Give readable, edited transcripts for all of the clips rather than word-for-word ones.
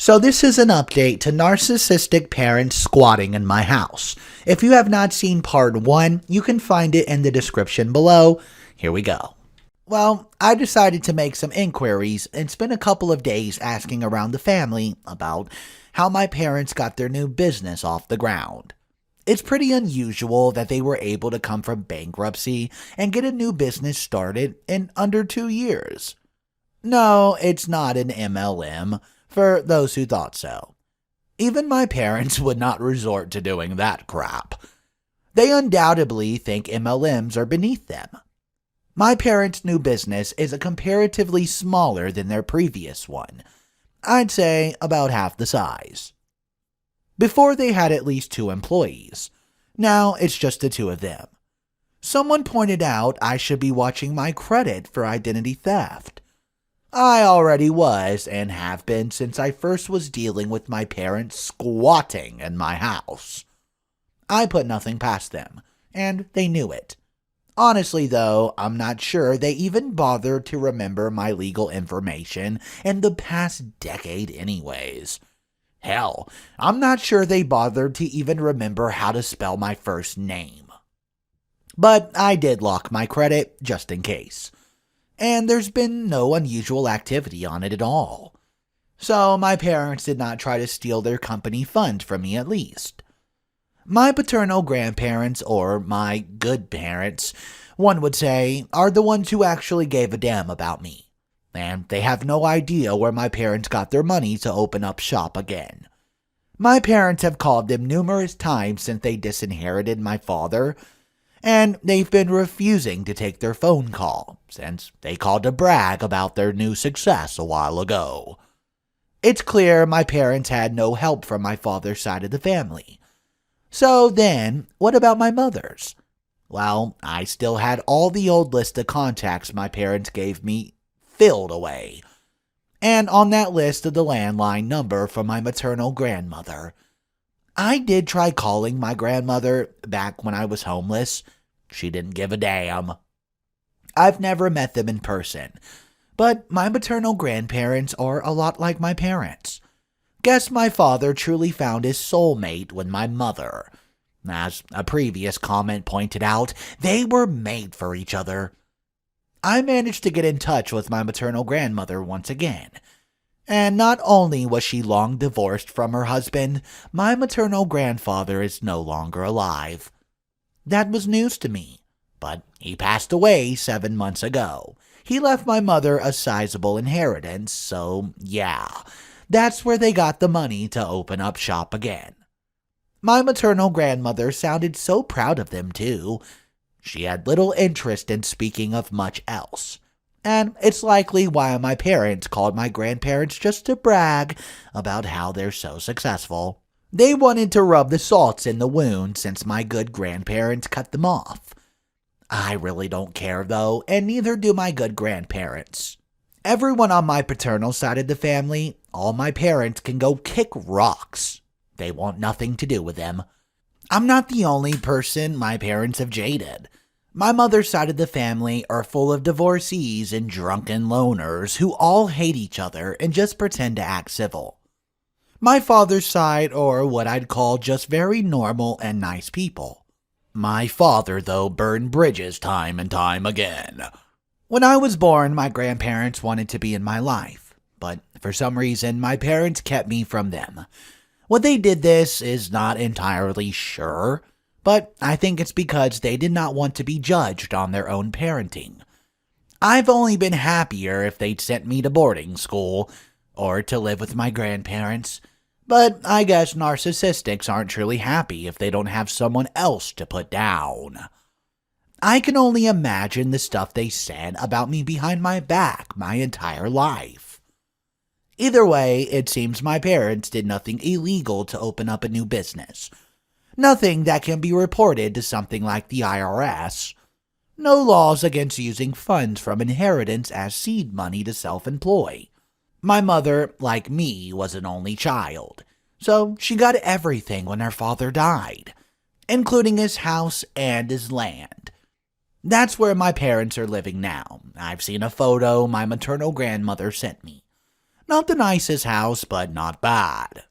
So this is an update to narcissistic parents squatting in my house. If you have not seen part 1, you can find it in the description below. Here we go. Well, I decided to make some inquiries and spent a couple of days asking around the family about how my parents got their new business off the ground. It's pretty unusual that they were able to come from bankruptcy and get a new business started in under 2 years. No, it's not an MLM, for those who thought so. Even my parents would not resort to doing that crap. They undoubtedly think MLMs are beneath them. My parents' new business is comparatively smaller than their previous one. I'd say about half the size. Before they had at least 2 employees. Now it's just the 2 of them. Someone pointed out I should be watching my credit for identity theft. I already was and have been since I first was dealing with my parents squatting in my house. I put nothing past them, and they knew it. Honestly, though, I'm not sure they even bothered to remember my legal information in the past decade anyways. Hell, I'm not sure they bothered to even remember how to spell my first name. But I did lock my credit just in case. And there's been no unusual activity on it at all. So my parents did not try to steal their company funds from me at least. My paternal grandparents, or my good parents, one would say, are the ones who actually gave a damn about me. And they have no idea where my parents got their money to open up shop again. My parents have called them numerous times since they disinherited my father, and they've been refusing to take their phone call since they called to brag about their new success a while ago. It's clear my parents had no help from my father's side of the family. So then, what about my mother's? Well, I still had all the old list of contacts my parents gave me filled away. And on that list of the landline number from my maternal grandmother. I did try calling my grandmother back when I was homeless. She didn't give a damn. I've never met them in person, but my maternal grandparents are a lot like my parents. Guess my father truly found his soulmate with my mother. As a previous comment pointed out, they were made for each other. I managed to get in touch with my maternal grandmother once again. And not only was she long divorced from her husband, my maternal grandfather is no longer alive. That was news to me, but he passed away 7 months ago. He left my mother a sizable inheritance, so yeah, that's where they got the money to open up shop again. My maternal grandmother sounded so proud of them too. She had little interest in speaking of much else. And it's likely why my parents called my grandparents just to brag about how they're so successful. They wanted to rub the salts in the wound since my good grandparents cut them off. I really don't care though, and neither do my good grandparents. Everyone on my paternal side of the family, all my parents can go kick rocks. They want nothing to do with them. I'm not the only person my parents have jaded. My mother's side of the family are full of divorcees and drunken loners who all hate each other and just pretend to act civil. My father's side are what I'd call just very normal and nice people. My father, though, burned bridges time and time again. When I was born, my grandparents wanted to be in my life, but for some reason, my parents kept me from them. What they did this is not entirely sure, but I think it's because they did not want to be judged on their own parenting. I've only been happier if they'd sent me to boarding school, or to live with my grandparents, but I guess narcissists aren't truly happy if they don't have someone else to put down. I can only imagine the stuff they said about me behind my back my entire life. Either way, it seems my parents did nothing illegal to open up a new business. Nothing that can be reported to something like the IRS. No laws against using funds from inheritance as seed money to self-employ. My mother, like me, was an only child, so she got everything when her father died, including his house and his land. That's where my parents are living now. I've seen a photo my maternal grandmother sent me. Not the nicest house, but not bad.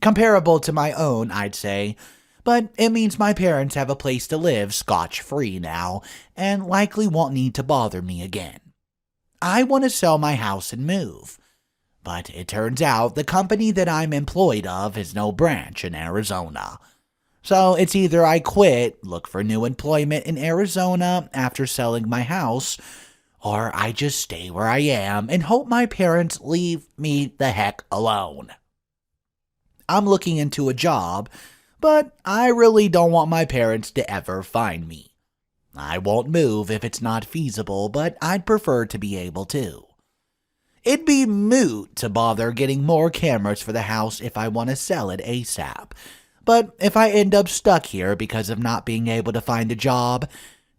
Comparable to my own, I'd say, but it means my parents have a place to live scotch-free now and likely won't need to bother me again. I want to sell my house and move, but it turns out the company that I'm employed of has no branch in Arizona. So it's either I quit, look for new employment in Arizona after selling my house, or I just stay where I am and hope my parents leave me the heck alone. I'm looking into a job, but I really don't want my parents to ever find me. I won't move if it's not feasible, but I'd prefer to be able to. It'd be moot to bother getting more cameras for the house if I want to sell it ASAP. But if I end up stuck here because of not being able to find a job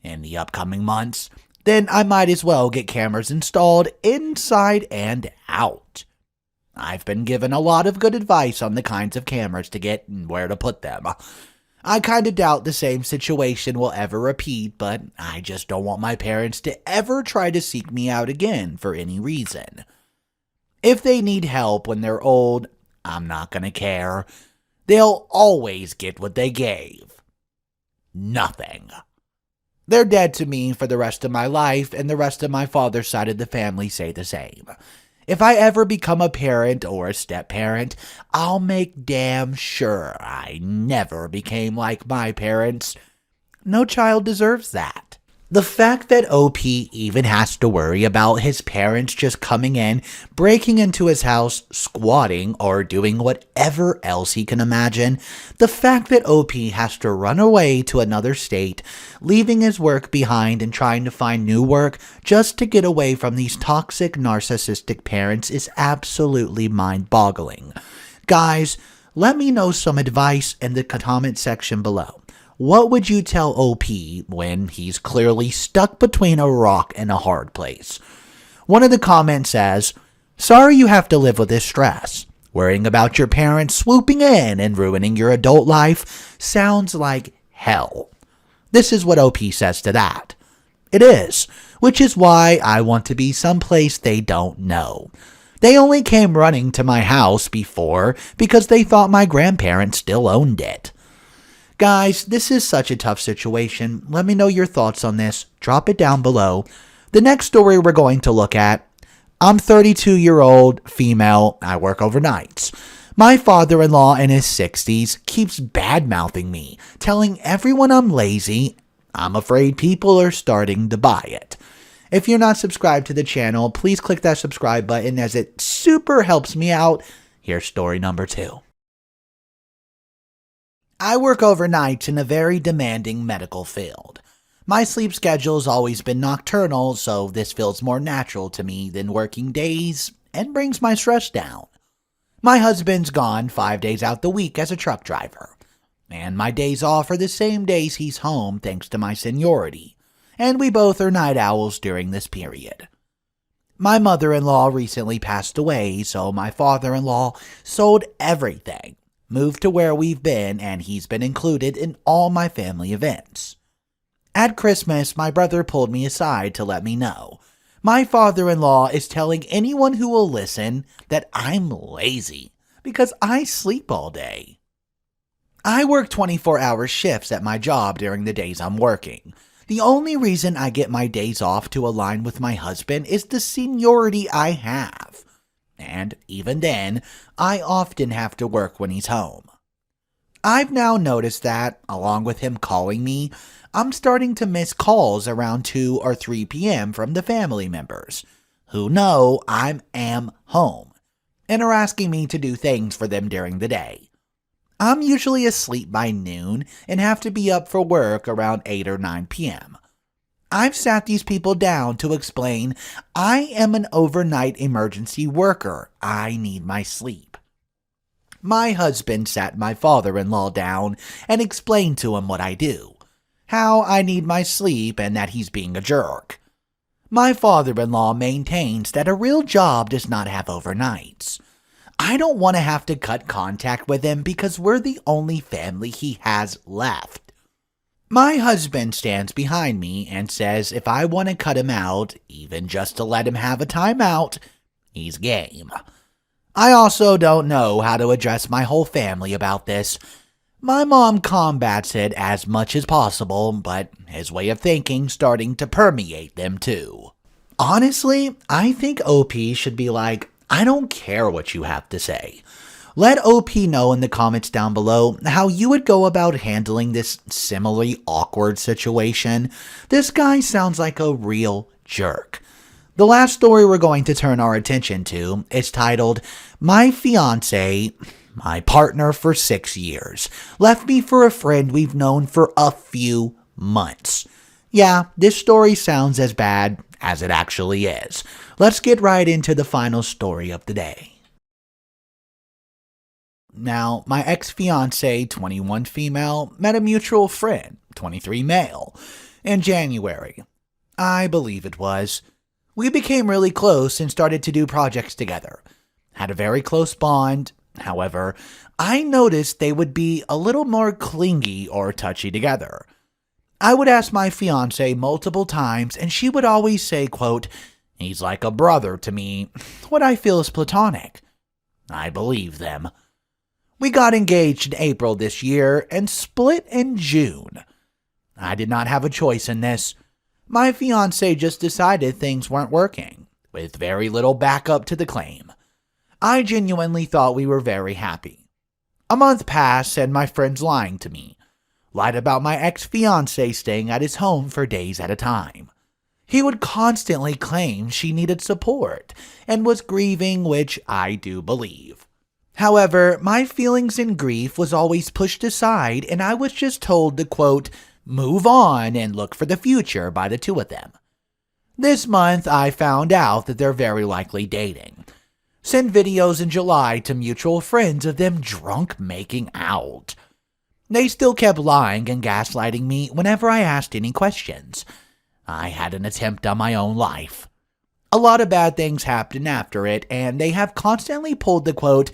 in the upcoming months, then I might as well get cameras installed inside and out. I've been given a lot of good advice on the kinds of cameras to get and where to put them. I kinda doubt the same situation will ever repeat, but I just don't want my parents to ever try to seek me out again for any reason. If they need help when they're old, I'm not gonna care. They'll always get what they gave. Nothing. They're dead to me for the rest of my life, and the rest of my father's side of the family say the same. If I ever become a parent or a step-parent, I'll make damn sure I never became like my parents. No child deserves that. The fact that OP even has to worry about his parents just coming in, breaking into his house, squatting, or doing whatever else he can imagine, the fact that OP has to run away to another state, leaving his work behind and trying to find new work just to get away from these toxic, narcissistic parents is absolutely mind-boggling. Guys, let me know some advice in the comment section below. What would you tell OP when he's clearly stuck between a rock and a hard place? One of the comments says, "Sorry you have to live with this stress. Worrying about your parents swooping in and ruining your adult life sounds like hell." This is what OP says to that. It is, which is why I want to be someplace they don't know. They only came running to my house before because they thought my grandparents still owned it. Guys, this is such a tough situation. Let me know your thoughts on this. Drop it down below. The next story we're going to look at, I'm 32-year-old female. I work overnights. My father-in-law in his 60s keeps bad-mouthing me, telling everyone I'm lazy. I'm afraid people are starting to buy it. If you're not subscribed to the channel, please click that subscribe button as it super helps me out. Here's story number 2. I work overnight in a very demanding medical field. My sleep schedule's always been nocturnal, so this feels more natural to me than working days and brings my stress down. My husband's gone 5 days out the week as a truck driver, and my days off are the same days he's home thanks to my seniority, and we both are night owls during this period. My mother-in-law recently passed away, so my father-in-law sold everything, moved to where we've been, and he's been included in all my family events. At Christmas, my brother pulled me aside to let me know my father-in-law is telling anyone who will listen that I'm lazy because I sleep all day. I work 24-hour shifts at my job during the days I'm working. The only reason I get my days off to align with my husband is the seniority I have. And even then, I often have to work when he's home. I've now noticed that, along with him calling me, I'm starting to miss calls around 2 or 3 p.m. from the family members, who know I am home, and are asking me to do things for them during the day. I'm usually asleep by noon and have to be up for work around 8 or 9 p.m. I've sat these people down to explain I am an overnight emergency worker. I need my sleep. My husband sat my father-in-law down and explained to him what I do, how I need my sleep and that he's being a jerk. My father-in-law maintains that a real job does not have overnights. I don't want to have to cut contact with him because we're the only family he has left. My husband stands behind me and says if I want to cut him out, even just to let him have a timeout, he's game. I also don't know how to address my whole family about this. My mom combats it as much as possible, but his way of thinking starting to permeate them too. Honestly, I think OP should be like, I don't care what you have to say. Let OP know in the comments down below how you would go about handling this similarly awkward situation. This guy sounds like a real jerk. The last story we're going to turn our attention to is titled, My Fiancé, my partner for 6 years, left me for a friend we've known for a few months. Yeah, this story sounds as bad as it actually is. Let's get right into the final story of the day. Now, my ex-fiancé, 21 female, met a mutual friend, 23 male, in January. I believe it was. We became really close and started to do projects together. Had a very close bond. However, I noticed they would be a little more clingy or touchy together. I would ask my fiancé multiple times and she would always say, quote, he's like a brother to me, what I feel is platonic. I believe them. We got engaged in April this year and split in June. I did not have a choice in this. My fiancé just decided things weren't working, with very little backup to the claim. I genuinely thought we were very happy. A month passed and my friend's lying to me. Lied about my ex-fiancé staying at his home for days at a time. He would constantly claim she needed support and was grieving, which I do believe. However, my feelings and grief was always pushed aside and I was just told to, quote, move on and look for the future by the two of them. This month, I found out that they're very likely dating. Sent videos in July to mutual friends of them drunk making out. They still kept lying and gaslighting me whenever I asked any questions. I had an attempt on my own life. A lot of bad things happened after it, and they have constantly pulled the quote,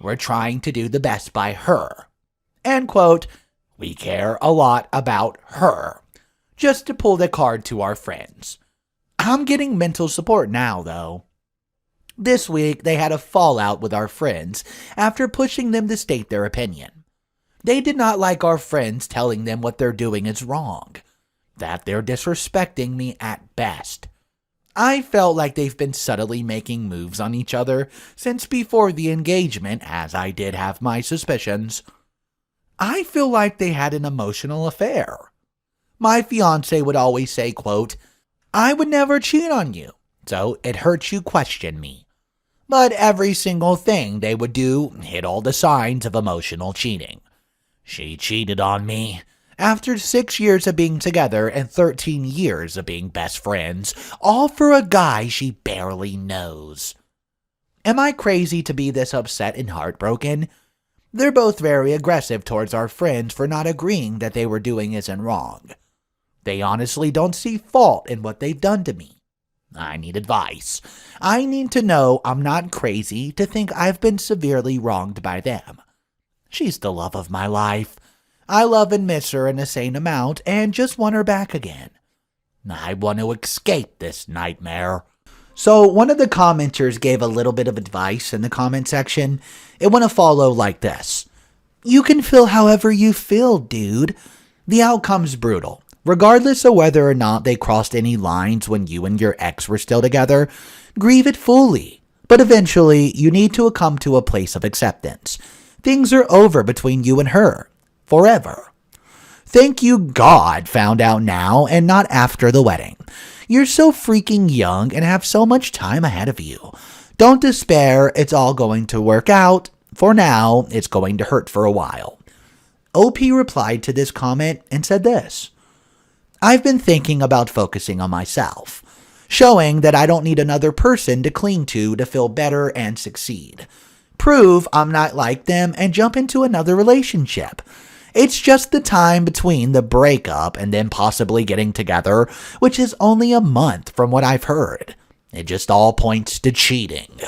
we're trying to do the best by her. And quote, we care a lot about her. Just to pull the card to our friends. I'm getting mental support now, though. This week, they had a fallout with our friends after pushing them to state their opinion. They did not like our friends telling them what they're doing is wrong, that they're disrespecting me at best. I felt like they've been subtly making moves on each other since before the engagement, as I did have my suspicions. I feel like they had an emotional affair. My fiancé would always say, quote, I would never cheat on you, so it hurts you question me. But every single thing they would do hit all the signs of emotional cheating. She cheated on me. After 6 years of being together and 13 years of being best friends, all for a guy she barely knows. Am I crazy to be this upset and heartbroken? They're both very aggressive towards our friends for not agreeing that they were doing isn't wrong. They honestly don't see fault in what they've done to me. I need advice. I need to know I'm not crazy to think I've been severely wronged by them. She's the love of my life. I love and miss her an insane amount and just want her back again. I want to escape this nightmare. So one of the commenters gave a little bit of advice in the comment section. It went to follow like this. You can feel however you feel, dude. The outcome's brutal. Regardless of whether or not they crossed any lines when you and your ex were still together, grieve it fully. But eventually, you need to come to a place of acceptance. Things are over between you and her. Forever. Thank you God found out now and not after the wedding. You're so freaking young and have so much time ahead of you. Don't despair, it's all going to work out. For now, it's going to hurt for a while. OP replied to this comment and said this. I've been thinking about focusing on myself, showing that I don't need another person to cling to feel better and succeed. Prove I'm not like them and jump into another relationship. It's just the time between the breakup and then possibly getting together, which is only a month from what I've heard. It just all points to cheating.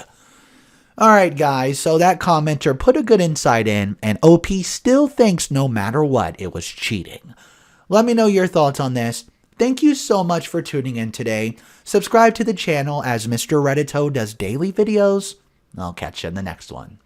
Alright guys, so that commenter put a good insight in, and OP still thinks no matter what it was cheating. Let me know your thoughts on this. Thank you so much for tuning in today. Subscribe to the channel as Mr. Reddito does daily videos, I'll catch you in the next one.